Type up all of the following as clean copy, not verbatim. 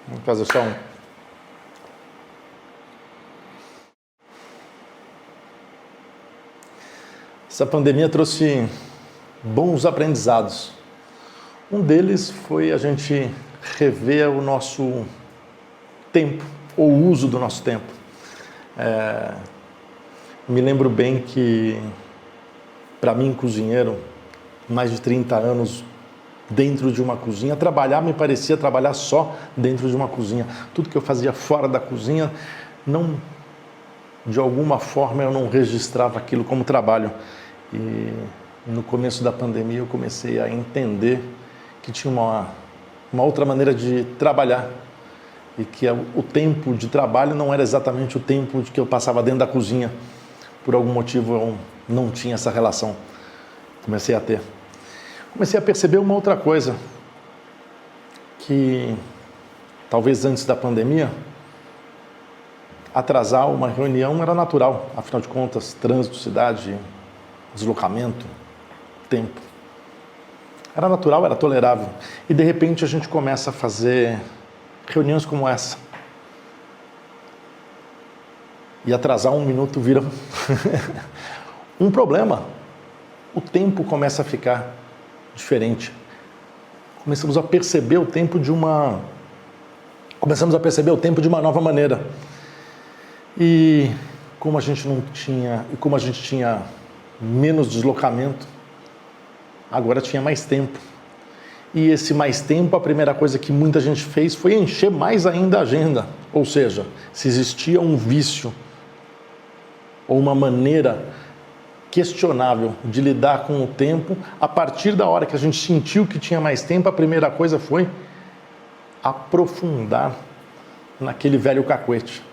Vamos fazer só um. Essa pandemia trouxe bons aprendizados. Um deles foi a gente rever o nosso tempo, ou o uso do nosso tempo. Me lembro bem que, para mim, cozinheiro, mais de 30 anos dentro de uma cozinha, trabalhar me parecia trabalhar só dentro de uma cozinha. Tudo que eu fazia fora da cozinha, de alguma forma eu não registrava aquilo como trabalho. E no começo da pandemia eu comecei a entender que tinha uma outra maneira de trabalhar e que o tempo de trabalho não era exatamente o tempo que eu passava dentro da cozinha. Por algum motivo eu não tinha essa relação. Comecei a ter. Comecei a perceber uma outra coisa, que talvez antes da pandemia, atrasar uma reunião era natural. Afinal de contas, trânsito, cidade, deslocamento, tempo. Era natural, era tolerável. E de repente a gente começa a fazer reuniões como essa. E atrasar um minuto vira um problema. O tempo começa a ficar diferente. Começamos a perceber o tempo de uma nova maneira. E como a gente tinha menos deslocamento, agora tinha mais tempo. E esse mais tempo, a primeira coisa que muita gente fez foi encher mais ainda a agenda. Ou seja, se existia um vício ou uma maneira questionável de lidar com o tempo, a partir da hora que a gente sentiu que tinha mais tempo, a primeira coisa foi aprofundar naquele velho cacuete.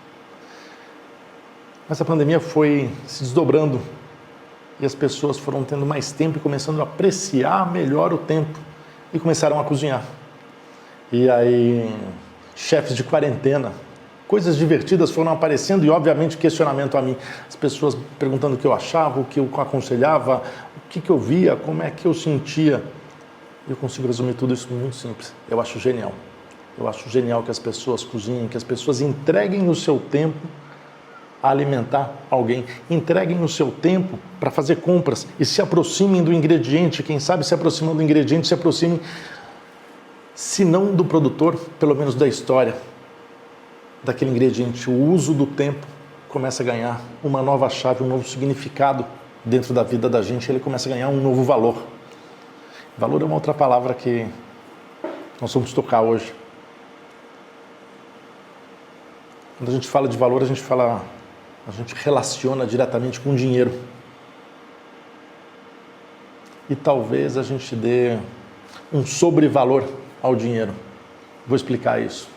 Mas a pandemia foi se desdobrando e as pessoas foram tendo mais tempo e começando a apreciar melhor o tempo e começaram a cozinhar. E aí, chefes de quarentena, coisas divertidas foram aparecendo e, obviamente, questionamento a mim. As pessoas perguntando o que eu achava, o que eu aconselhava, o que eu via, como é que eu sentia. Eu consigo resumir tudo isso muito simples. Eu acho genial. Eu acho genial que as pessoas cozinhem, que as pessoas entreguem o seu tempo a alimentar alguém. Entreguem o seu tempo para fazer compras e se aproximem do ingrediente. Quem sabe se aproximando do ingrediente, se aproximem, se não do produtor, pelo menos da história daquele ingrediente. O uso do tempo começa a ganhar uma nova chave, um novo significado dentro da vida da gente. Ele começa a ganhar um novo valor. Valor é uma outra palavra que nós vamos tocar hoje. Quando a gente fala de valor, a gente relaciona diretamente com o dinheiro. E talvez a gente dê um sobrevalor ao dinheiro. Vou explicar isso.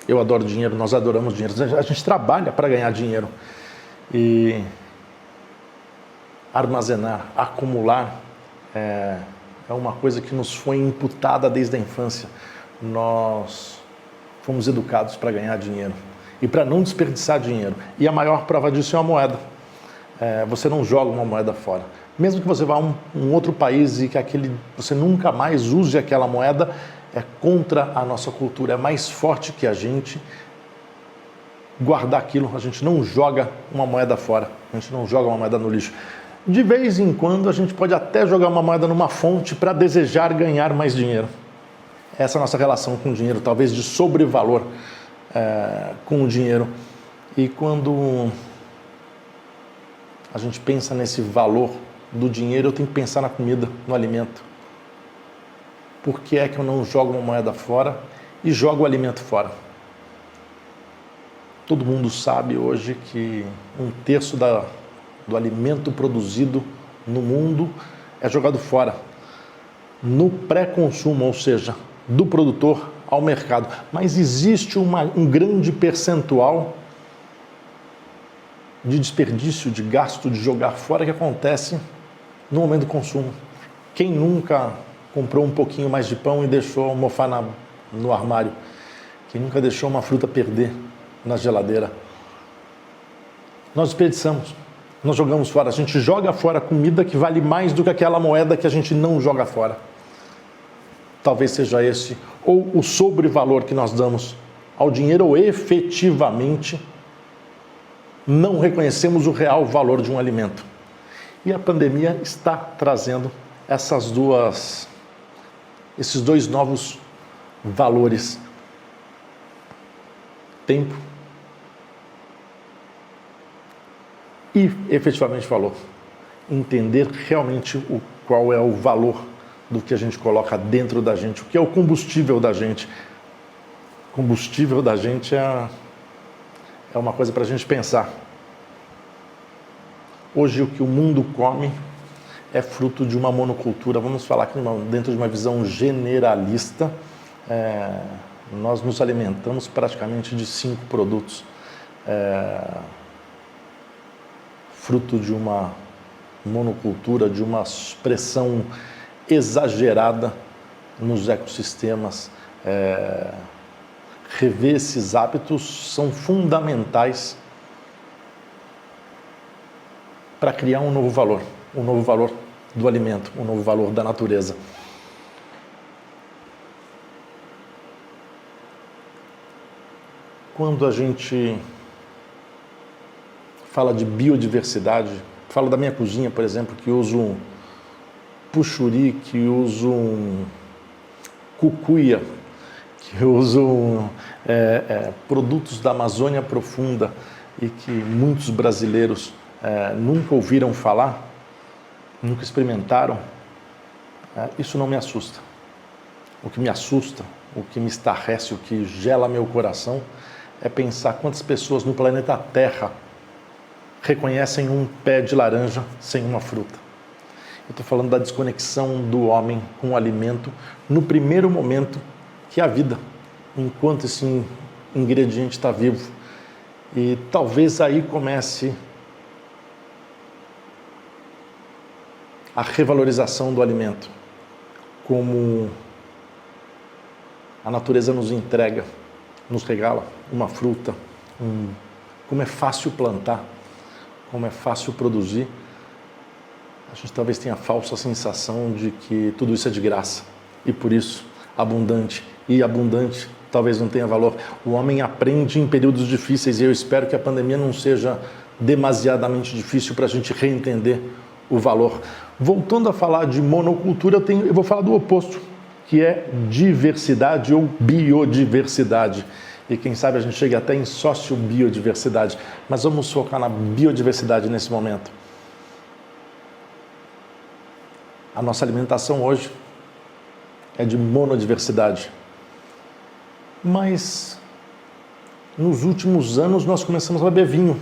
Eu adoro dinheiro, nós adoramos dinheiro. A gente trabalha para ganhar dinheiro. E armazenar, acumular, é uma coisa que nos foi imputada desde a infância. Nós fomos educados para ganhar dinheiro e para não desperdiçar dinheiro. E a maior prova disso é uma moeda. Você não joga uma moeda fora. Mesmo que você vá a um outro país e que você nunca mais use aquela moeda, é contra a nossa cultura, é mais forte que a gente guardar aquilo. A gente não joga uma moeda fora, a gente não joga uma moeda no lixo. De vez em quando a gente pode até jogar uma moeda numa fonte para desejar ganhar mais dinheiro. Essa é a nossa relação com o dinheiro, talvez de sobrevalor com o dinheiro. E quando a gente pensa nesse valor do dinheiro, eu tenho que pensar na comida, no alimento. Por que é que eu não jogo uma moeda fora e jogo o alimento fora? Todo mundo sabe hoje que 1/3 do alimento produzido no mundo é jogado fora, no pré-consumo, ou seja, do produtor ao mercado. Mas existe um grande percentual de desperdício, de gasto, de jogar fora que acontece no momento do consumo. Quem nunca comprou um pouquinho mais de pão e deixou mofar no armário? Quem nunca deixou uma fruta perder na geladeira? Nós desperdiçamos, nós jogamos fora. A gente joga fora comida que vale mais do que aquela moeda que a gente não joga fora. talvez seja esse, ou o sobrevalor que nós damos ao dinheiro, ou efetivamente não reconhecemos o real valor de um alimento. E a pandemia está trazendo esses dois novos valores: tempo e efetivamente valor. Entender realmente qual é o valor do que a gente coloca dentro da gente, o que é o combustível da gente. O combustível da gente é uma coisa para a gente pensar. Hoje o que o mundo come é fruto de uma monocultura. Vamos falar aqui dentro de uma visão generalista. Nós nos alimentamos praticamente de 5 produtos. Fruto de uma monocultura, de uma pressão exagerada nos ecossistemas. Rever esses hábitos são fundamentais para criar um novo valor do alimento, um novo valor da natureza. Quando a gente fala de biodiversidade, falo da minha cozinha, por exemplo, que uso um puxuri, que uso um cucuia, que uso produtos da Amazônia Profunda e que muitos brasileiros nunca ouviram falar, nunca experimentaram, isso não me assusta. O que me assusta, o que me estarrece, o que gela meu coração é pensar quantas pessoas no planeta Terra reconhecem um pé de laranja sem uma fruta. Eu estou falando da desconexão do homem com o alimento no primeiro momento que é a vida, enquanto esse ingrediente está vivo. E talvez aí comece a revalorização do alimento, como a natureza nos entrega, nos regala uma fruta, como é fácil plantar, como é fácil produzir. A gente talvez tenha a falsa sensação de que tudo isso é de graça e por isso abundante talvez não tenha valor. O homem aprende em períodos difíceis e eu espero que a pandemia não seja demasiadamente difícil para a gente reentender o valor. Voltando a falar de monocultura, eu vou falar do oposto, que é diversidade ou biodiversidade. E quem sabe a gente chegue até em sociobiodiversidade. Mas vamos focar na biodiversidade nesse momento. A nossa alimentação hoje é de monodiversidade. Mas nos últimos anos nós começamos a beber vinho.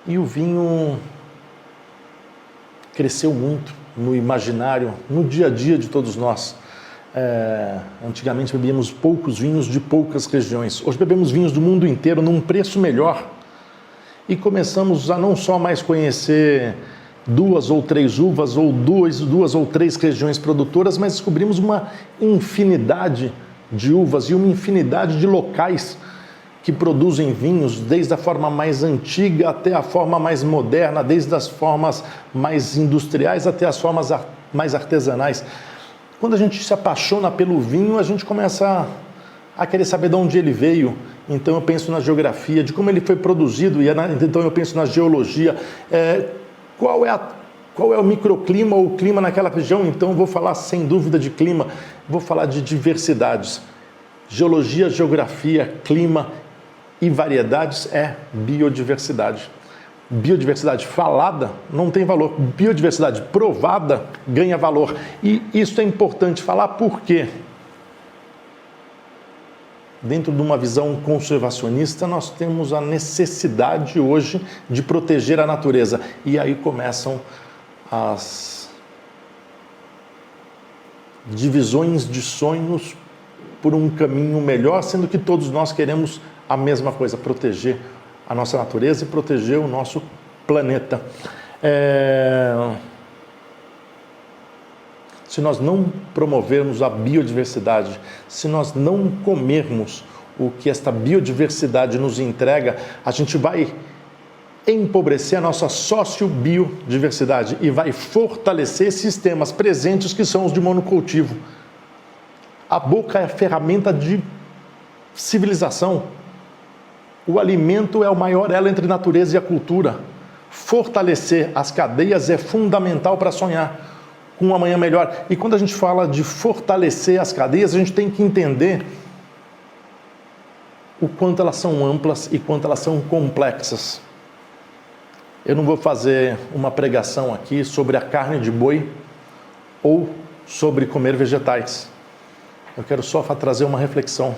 E o vinho cresceu muito no imaginário, no dia a dia de todos nós. Antigamente bebíamos poucos vinhos de poucas regiões. Hoje bebemos vinhos do mundo inteiro num preço melhor. E começamos a não só mais conhecer 2 ou 3 uvas ou duas ou 3 regiões produtoras, mas descobrimos uma infinidade de uvas e uma infinidade de locais que produzem vinhos, desde a forma mais antiga até a forma mais moderna, desde as formas mais industriais até as formas mais artesanais. Quando a gente se apaixona pelo vinho, a gente começa a querer saber de onde ele veio. Então eu penso na geografia, de como ele foi produzido, então eu penso na geologia, qual é o microclima ou o clima naquela região. Então eu vou falar sem dúvida de clima, vou falar de diversidades. Geologia, geografia, clima e variedades é biodiversidade. Biodiversidade falada não tem valor, biodiversidade provada ganha valor. E isso é importante falar porque, dentro de uma visão conservacionista, nós temos a necessidade hoje de proteger a natureza. E aí começam as divisões de sonhos por um caminho melhor, sendo que todos nós queremos a mesma coisa, proteger a nossa natureza e proteger o nosso planeta. Se nós não promovermos a biodiversidade, se nós não comermos o que esta biodiversidade nos entrega, a gente vai empobrecer a nossa sociobiodiversidade e vai fortalecer sistemas presentes que são os de monocultivo. A boca é a ferramenta de civilização. O alimento é o maior elo entre a natureza e a cultura. Fortalecer as cadeias é fundamental para sonhar com um amanhã melhor. E quando a gente fala de fortalecer as cadeias, a gente tem que entender o quanto elas são amplas e quanto elas são complexas. Eu não vou fazer uma pregação aqui sobre a carne de boi ou sobre comer vegetais. Eu quero só trazer uma reflexão.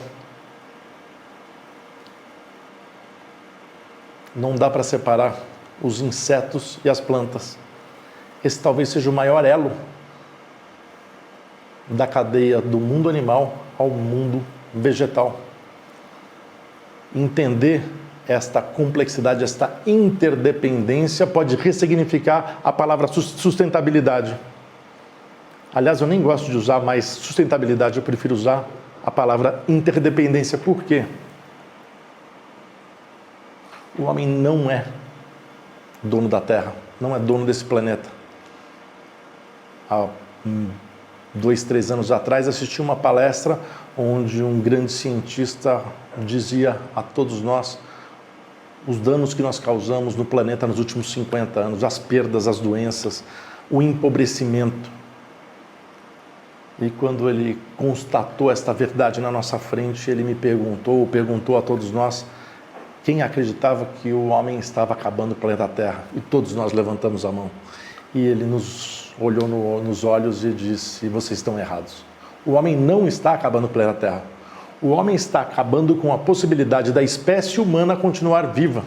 Não dá para separar os insetos e as plantas. Esse talvez seja o maior elo da cadeia do mundo animal ao mundo vegetal. Entender esta complexidade, esta interdependência pode ressignificar a palavra sustentabilidade. Aliás, eu nem gosto de usar mais sustentabilidade, eu prefiro usar a palavra interdependência. Por quê? O homem não é dono da Terra, não é dono desse planeta. Há 2, 3 anos atrás assisti uma palestra onde um grande cientista dizia a todos nós os danos que nós causamos no planeta nos últimos 50 anos, as perdas, as doenças, o empobrecimento. E quando ele constatou esta verdade na nossa frente, ele me perguntou a todos nós, quem acreditava que o homem estava acabando o planeta Terra? E todos nós levantamos a mão. E ele nos olhou nos olhos e disse, vocês estão errados. O homem não está acabando o planeta Terra. O homem está acabando com a possibilidade da espécie humana continuar viva.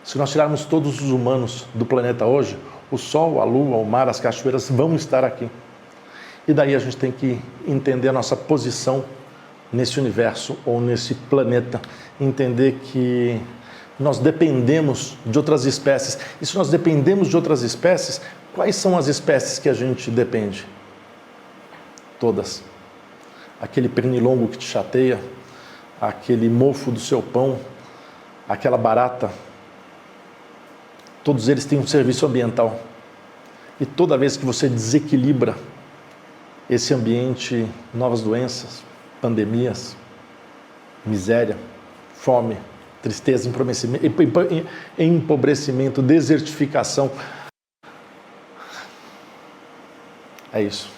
Se nós tirarmos todos os humanos do planeta hoje, o sol, a lua, o mar, as cachoeiras vão estar aqui. E daí a gente tem que entender a nossa posição nesse universo ou nesse planeta, entender que nós dependemos de outras espécies. E se nós dependemos de outras espécies, quais são as espécies que a gente depende? Todas. Aquele pernilongo que te chateia, aquele mofo do seu pão, aquela barata, todos eles têm um serviço ambiental. E toda vez que você desequilibra esse ambiente, novas doenças, pandemias, miséria, fome, tristeza, empobrecimento, desertificação. É isso.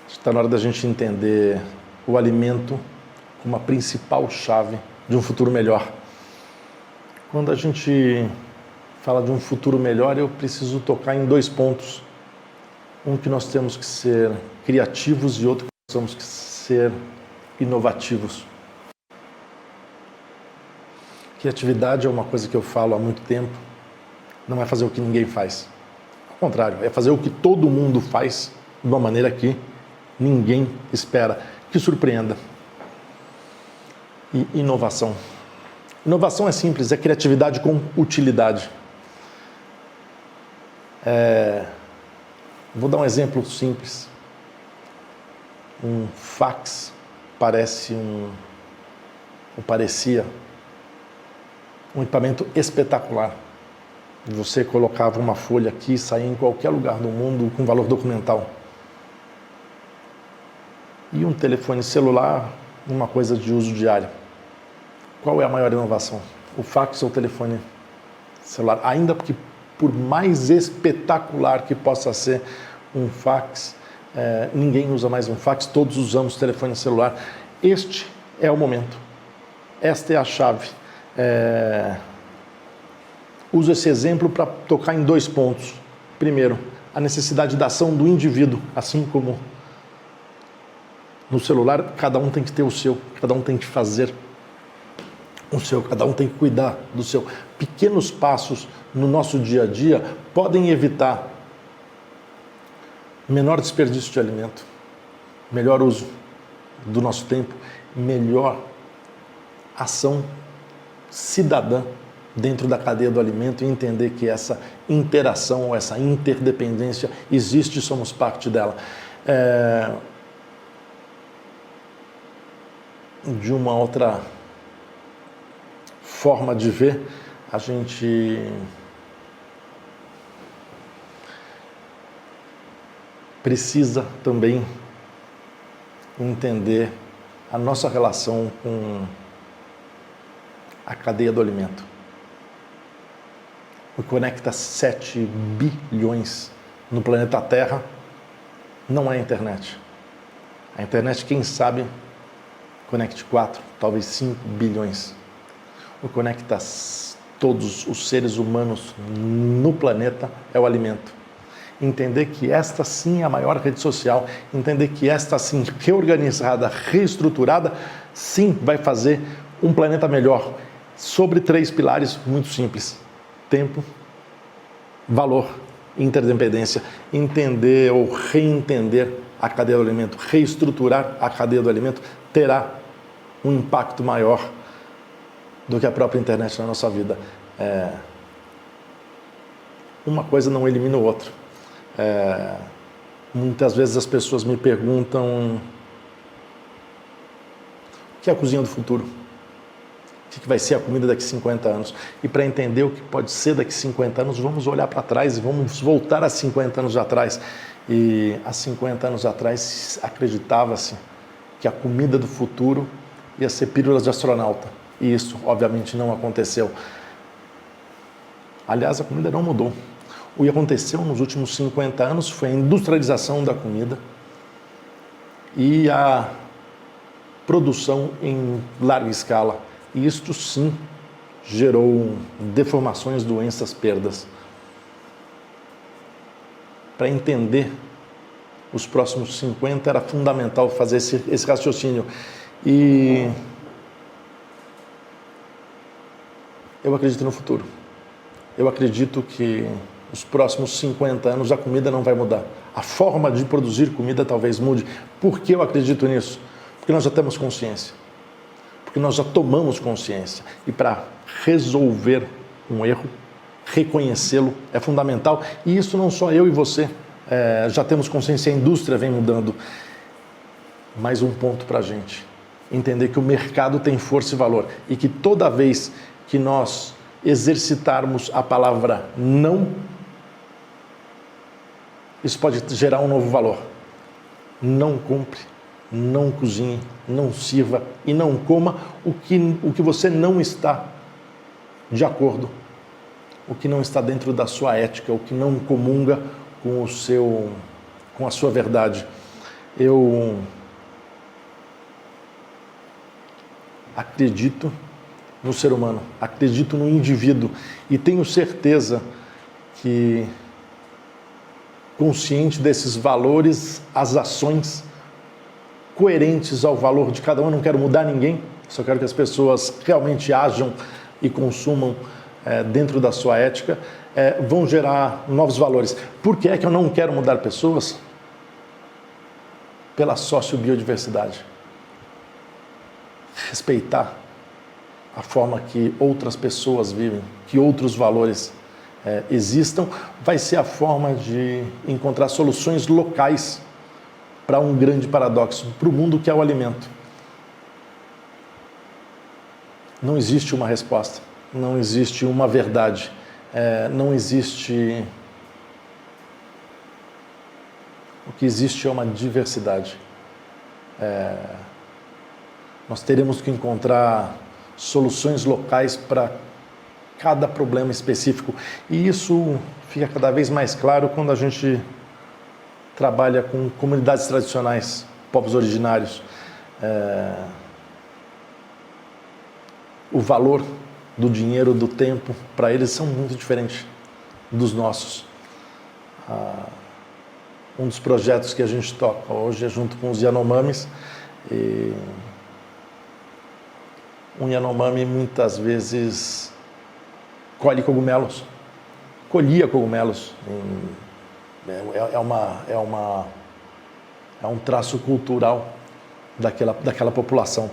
Está na hora da gente entender o alimento como a principal chave de um futuro melhor. Quando a gente fala de um futuro melhor, eu preciso tocar em 2 pontos. Um que nós temos que ser criativos e outro que nós temos que ser inovativos. Criatividade é uma coisa que eu falo há muito tempo, não é fazer o que ninguém faz. Ao contrário, é fazer o que todo mundo faz de uma maneira que ninguém espera, que surpreenda. E inovação. Inovação é simples, é criatividade com utilidade. Vou dar um exemplo simples. Um fax parecia um equipamento espetacular. Você colocava uma folha aqui e saía em qualquer lugar do mundo com valor documental. E um telefone celular, uma coisa de uso diário. Qual é a maior inovação? O fax ou o telefone celular? Ainda porque, por mais espetacular que possa ser um fax, ninguém usa mais um fax, todos usamos telefone celular. Este é o momento. Esta é a chave. Uso esse exemplo para tocar em 2 pontos. Primeiro, a necessidade da ação do indivíduo, assim como no celular, cada um tem que ter o seu, cada um tem que fazer o seu, cada um tem que cuidar do seu. Pequenos passos no nosso dia a dia podem evitar menor desperdício de alimento, melhor uso do nosso tempo, melhor ação cidadã dentro da cadeia do alimento e entender que essa interação ou essa interdependência existe e somos parte dela. De uma outra forma de ver, a gente precisa também entender a nossa relação com a cadeia do alimento. O que conecta 7 bilhões no planeta Terra não é a internet. A internet, quem sabe, conecte 4, talvez 5 bilhões. O que conecta todos os seres humanos no planeta é o alimento. Entender que esta sim é a maior rede social, entender que esta sim, reorganizada, reestruturada, sim vai fazer um planeta melhor, sobre 3 pilares muito simples: tempo, valor e interdependência. Entender ou reentender a cadeia do alimento, reestruturar a cadeia do alimento, terá um impacto maior do que a própria internet na nossa vida. Uma coisa não elimina o outro. Muitas vezes as pessoas me perguntam: o que é a cozinha do futuro? O que vai ser a comida daqui a 50 anos? E para entender o que pode ser daqui a 50 anos, vamos olhar para trás e vamos voltar a 50 anos atrás. E há 50 anos atrás acreditava-se que a comida do futuro ia ser pílulas de astronauta. E isso, obviamente, não aconteceu. Aliás, a comida não mudou. O que aconteceu nos últimos 50 anos foi a industrialização da comida e a produção em larga escala. E isto sim gerou deformações, doenças, perdas. Para entender os próximos 50 era fundamental fazer esse raciocínio. E eu acredito no futuro. Eu acredito que os próximos 50 anos a comida não vai mudar. A forma de produzir comida talvez mude. Por que eu acredito nisso? Porque nós já temos consciência. Porque nós já tomamos consciência. E para resolver um erro, reconhecê-lo é fundamental. E isso não só eu e você. Já temos consciência, a indústria vem mudando. Mais um ponto para a gente. Entender que o mercado tem força e valor. E que toda vez que nós exercitarmos a palavra não, isso pode gerar um novo valor. Não compre, não cozinhe, não sirva e não coma o que você não está de acordo, o que não está dentro da sua ética, o que não comunga com a sua verdade. Eu acredito no ser humano, acredito no indivíduo e tenho certeza que, consciente desses valores, as ações coerentes ao valor de cada um, eu não quero mudar ninguém, só quero que as pessoas realmente ajam e consumam dentro da sua ética, vão gerar novos valores. Por que é que eu não quero mudar pessoas? Pela sociobiodiversidade. Respeitar a forma que outras pessoas vivem, que outros valores existam, vai ser a forma de encontrar soluções locais para um grande paradoxo, para o mundo que é o alimento. Não existe uma resposta, não existe uma verdade, não existe... O que existe é uma diversidade. Nós teremos que encontrar soluções locais para cada problema específico. E isso fica cada vez mais claro quando a gente trabalha com comunidades tradicionais, povos originários. O valor do dinheiro, do tempo, para eles são muito diferentes dos nossos. Um dos projetos que a gente toca hoje é junto com os Yanomamis. E um Yanomami muitas vezes colhe cogumelos, colhia cogumelos. É um traço cultural daquela população.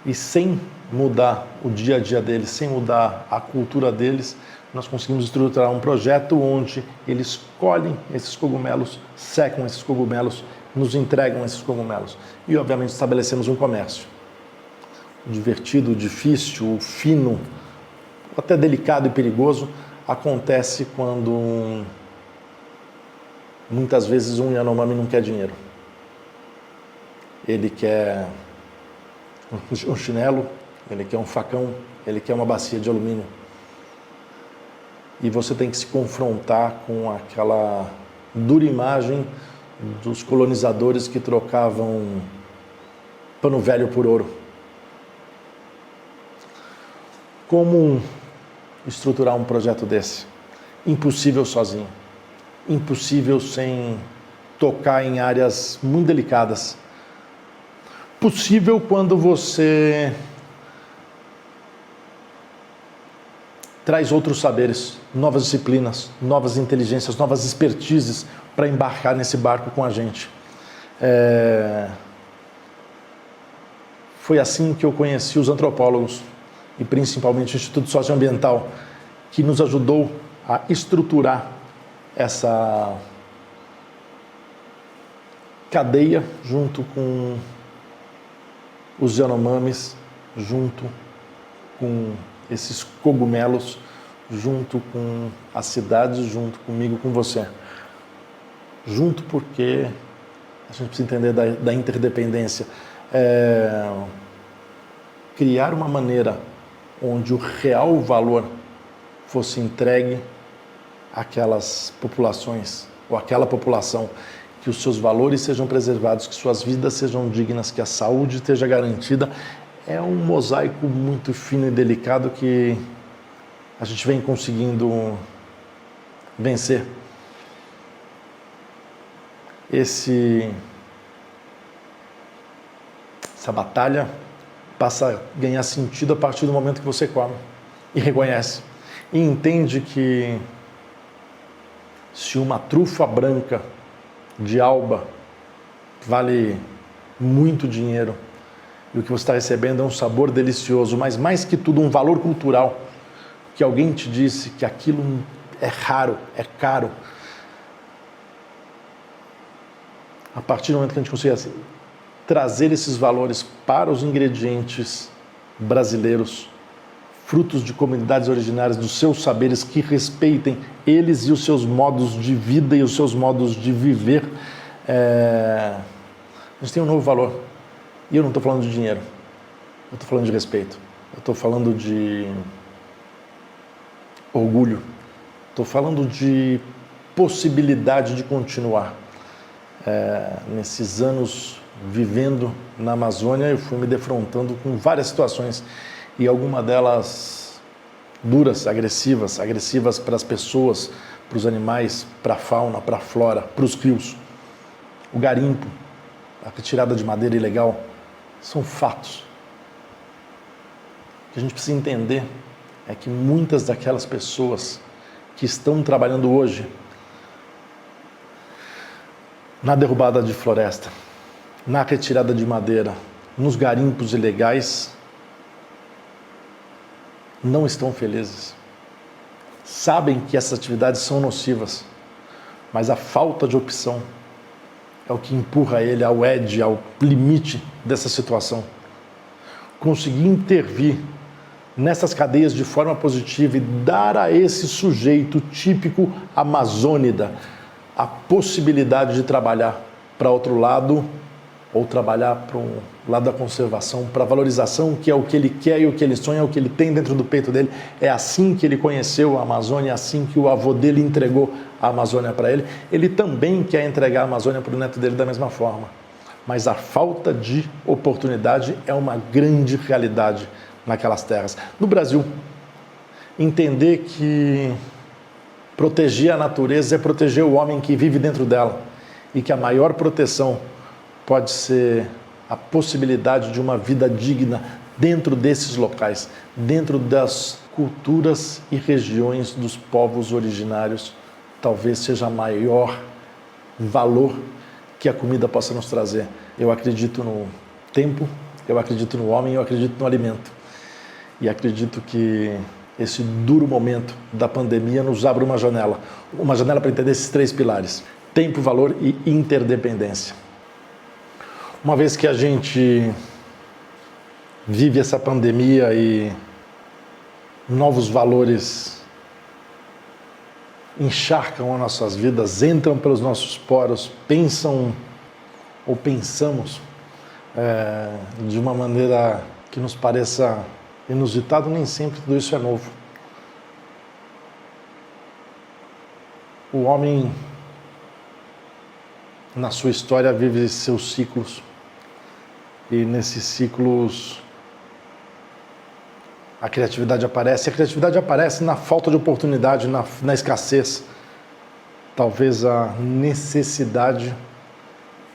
E sem mudar o dia a dia deles, sem mudar a cultura deles, nós conseguimos estruturar um projeto onde eles colhem esses cogumelos, secam esses cogumelos, nos entregam esses cogumelos. E, obviamente, estabelecemos um comércio. divertido, difícil, fino, até delicado e perigoso, acontece quando muitas vezes um Yanomami não quer dinheiro. Ele quer um chinelo, ele quer um facão, ele quer uma bacia de alumínio. E você tem que se confrontar com aquela dura imagem dos colonizadores que trocavam pano velho por ouro. Como estruturar um projeto desse? Impossível sozinho. Impossível sem tocar em áreas muito delicadas. Possível quando você traz outros saberes, novas disciplinas, novas inteligências, novas expertises para embarcar nesse barco com a gente. Foi assim que eu conheci os antropólogos e principalmente o Instituto Socioambiental, que nos ajudou a estruturar essa cadeia junto com os Yanomamis, junto com esses cogumelos, junto com as cidades, junto comigo, com você. Junto porque a gente precisa entender da interdependência. Criar uma maneira onde o real valor fosse entregue àquelas populações, ou àquela população, que os seus valores sejam preservados, que suas vidas sejam dignas, que a saúde esteja garantida, é um mosaico muito fino e delicado que a gente vem conseguindo vencer. Essa batalha passa a ganhar sentido a partir do momento que você come e reconhece. E entende que se uma trufa branca de alba vale muito dinheiro e o que você está recebendo é um sabor delicioso, mas mais que tudo um valor cultural, que alguém te disse que aquilo é raro, é caro. A partir do momento que a gente consegue assim, trazer esses valores para os ingredientes brasileiros, frutos de comunidades originárias, dos seus saberes, que respeitem eles e os seus modos de vida e os seus modos de viver, a gente tem um novo valor. E eu não estou falando de dinheiro, eu estou falando de respeito, eu estou falando de orgulho, estou falando de possibilidade de continuar. Nesses anos vivendo na Amazônia, eu fui me defrontando com várias situações, e algumas delas duras, agressivas para as pessoas, para os animais, para a fauna, para a flora, para os rios. O garimpo, a retirada de madeira ilegal, são fatos. O que a gente precisa entender é que muitas daquelas pessoas que estão trabalhando hoje na derrubada de floresta, na retirada de madeira, nos garimpos ilegais, não estão felizes. Sabem que essas atividades são nocivas, mas a falta de opção é o que empurra ele ao edge, ao limite dessa situação. Conseguir intervir nessas cadeias de forma positiva e dar a esse sujeito típico amazônida a possibilidade de trabalhar para outro lado, ou trabalhar para o lado da conservação, para a valorização, que é o que ele quer e o que ele sonha, é o que ele tem dentro do peito dele. É assim que ele conheceu a Amazônia, é assim que o avô dele entregou a Amazônia para ele. Ele também quer entregar a Amazônia para o neto dele da mesma forma. Mas a falta de oportunidade é uma grande realidade naquelas terras. No Brasil, entender que proteger a natureza é proteger o homem que vive dentro dela, e que a maior proteção pode ser a possibilidade de uma vida digna dentro desses locais, dentro das culturas e regiões dos povos originários, talvez seja o maior valor que a comida possa nos trazer. Eu acredito no tempo, eu acredito no homem, eu acredito no alimento. E acredito que esse duro momento da pandemia nos abre uma janela para entender esses três pilares: tempo, valor e interdependência. Uma vez que a gente vive essa pandemia e novos valores encharcam as nossas vidas, entram pelos nossos poros, pensam ou pensamos de uma maneira que nos pareça inusitado, nem sempre tudo isso é novo. O homem, na sua história, vive seus ciclos. E nesses ciclos a criatividade aparece. E a criatividade aparece na falta de oportunidade, na escassez. Talvez a necessidade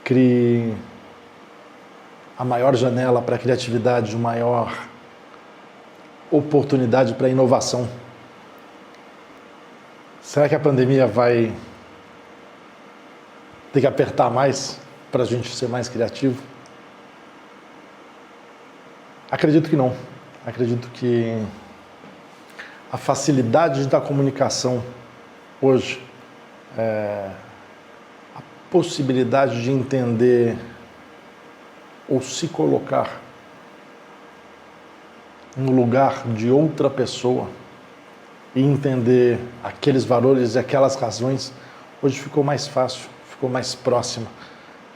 crie a maior janela para a criatividade, a maior oportunidade para a inovação. Será que a pandemia vai ter que apertar mais para a gente ser mais criativo? Acredito que não. Acredito que a facilidade da comunicação hoje, a possibilidade de entender ou se colocar no lugar de outra pessoa e entender aqueles valores e aquelas razões, hoje ficou mais fácil, ficou mais próxima,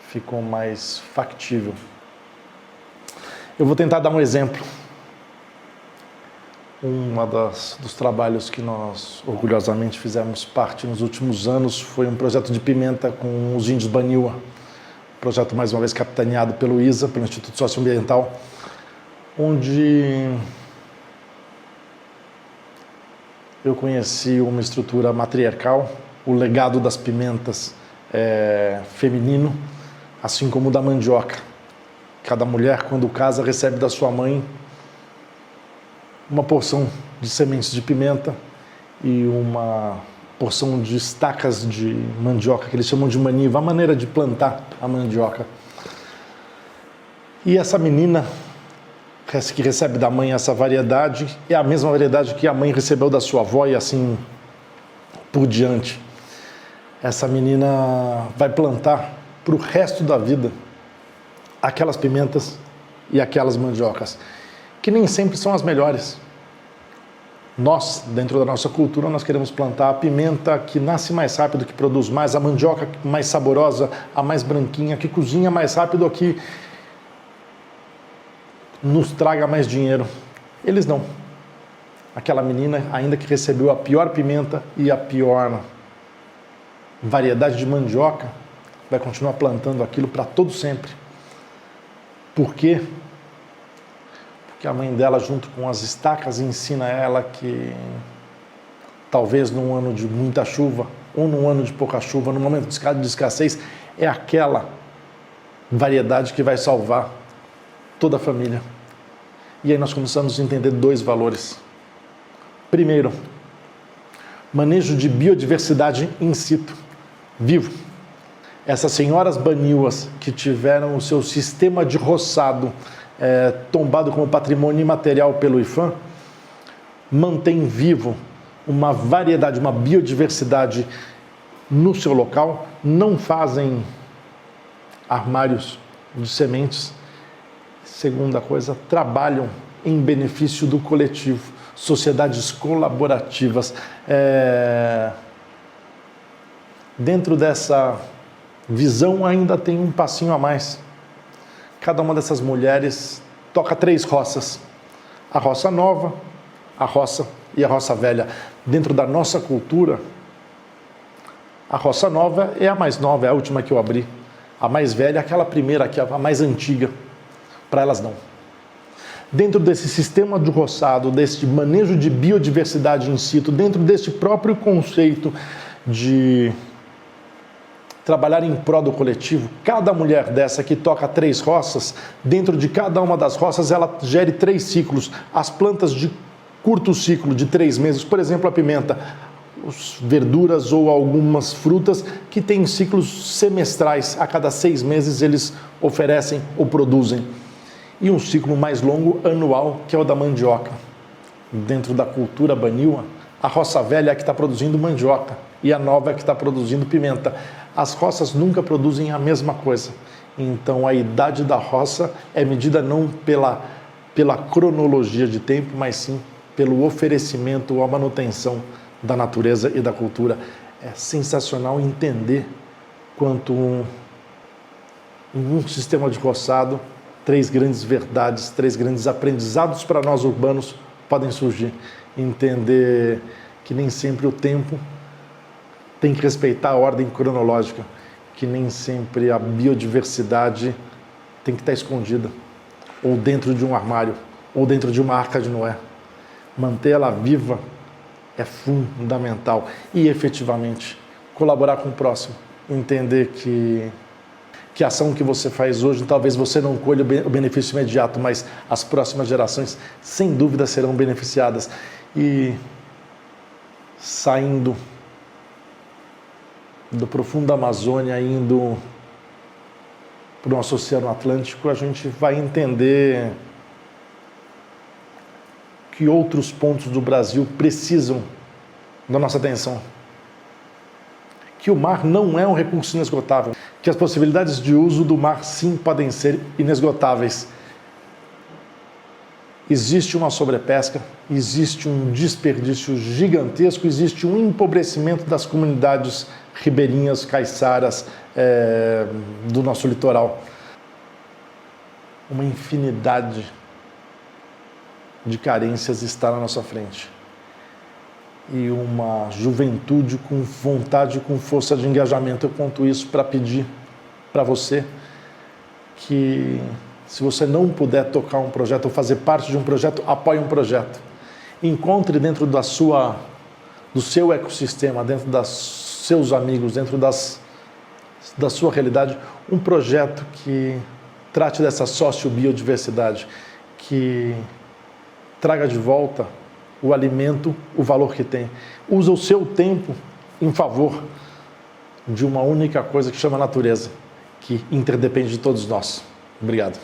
ficou mais factível. Eu vou tentar dar um exemplo. Dos trabalhos que nós orgulhosamente fizemos parte nos últimos anos foi um projeto de pimenta com os índios Baniwa, projeto mais uma vez capitaneado pelo ISA, pelo Instituto Socioambiental, onde eu conheci uma estrutura matriarcal, o legado das pimentas feminino, assim como o da mandioca. Cada mulher, quando casa, recebe da sua mãe uma porção de sementes de pimenta e uma porção de estacas de mandioca, que eles chamam de maniva, a maneira de plantar a mandioca. E essa menina que recebe da mãe essa variedade é a mesma variedade que a mãe recebeu da sua avó e assim por diante. Essa menina vai plantar para o resto da vida aquelas pimentas e aquelas mandiocas, que nem sempre são as melhores. Nós, dentro da nossa cultura, nós queremos plantar a pimenta que nasce mais rápido, que produz mais, a mandioca mais saborosa, a mais branquinha, que cozinha mais rápido, a que nos traga mais dinheiro. Eles não. Aquela menina, ainda que recebeu a pior pimenta e a pior variedade de mandioca, vai continuar plantando aquilo para todo sempre. Por quê? Porque a mãe dela, junto com as estacas, ensina ela que talvez num ano de muita chuva ou num ano de pouca chuva, num momento de escassez, é aquela variedade que vai salvar toda a família. E aí nós começamos a entender dois valores. Primeiro, manejo de biodiversidade in situ, vivo. Essas senhoras Baniwas que tiveram o seu sistema de roçado tombado como patrimônio imaterial pelo IPHAN, mantém vivo uma variedade, uma biodiversidade no seu local, não fazem armários de sementes. Segunda coisa, trabalham em benefício do coletivo, sociedades colaborativas. Dentro dessa visão ainda tem um passinho a mais. Cada uma dessas mulheres toca 3 roças. A roça nova, a roça e a roça velha. Dentro da nossa cultura, a roça nova é a mais nova, é a última que eu abri. A mais velha é aquela primeira, que é a mais antiga. Para elas não. Dentro desse sistema de roçado, desse manejo de biodiversidade in situ, dentro deste próprio conceito de trabalhar em prol do coletivo, cada mulher dessa que toca 3 roças, dentro de cada uma das roças ela gere 3 ciclos. As plantas de curto ciclo, de 3 meses, por exemplo, a pimenta, as verduras ou algumas frutas que têm ciclos semestrais, a cada 6 meses eles oferecem ou produzem. E um ciclo mais longo, anual, que é o da mandioca. Dentro da cultura Baniwa, a roça velha é a que está produzindo mandioca e a nova é a que está produzindo pimenta. As roças nunca produzem a mesma coisa. Então a idade da roça é medida não pela pela cronologia de tempo, mas sim pelo oferecimento ou a manutenção da natureza e da cultura. É sensacional entender quanto em um sistema de roçado, 3 grandes verdades, 3 grandes aprendizados para nós urbanos podem surgir. Entender que nem sempre o tempo tem que respeitar a ordem cronológica, que nem sempre a biodiversidade tem que estar escondida, ou dentro de um armário, ou dentro de uma arca de Noé. Manter ela viva é fundamental. E, efetivamente, colaborar com o próximo. Entender que a ação que você faz hoje, talvez você não colha o benefício imediato, mas as próximas gerações, sem dúvida, serão beneficiadas. E, saindo do profundo Amazônia, indo para o nosso Oceano Atlântico, a gente vai entender que outros pontos do Brasil precisam da nossa atenção. Que o mar não é um recurso inesgotável, que as possibilidades de uso do mar sim podem ser inesgotáveis. Existe uma sobrepesca, existe um desperdício gigantesco, existe um empobrecimento das comunidades ribeirinhas, caiçaras do nosso litoral. Uma infinidade de carências está na nossa frente. E uma juventude com vontade, com força de engajamento. Eu conto isso para pedir para você que, se você não puder tocar um projeto ou fazer parte de um projeto, apoie um projeto. Encontre dentro do seu ecossistema, dentro dos seus amigos, dentro da sua realidade, um projeto que trate dessa sociobiodiversidade, que traga de volta o alimento, o valor que tem. Usa o seu tempo em favor de uma única coisa que chama natureza, que interdepende de todos nós. Obrigado.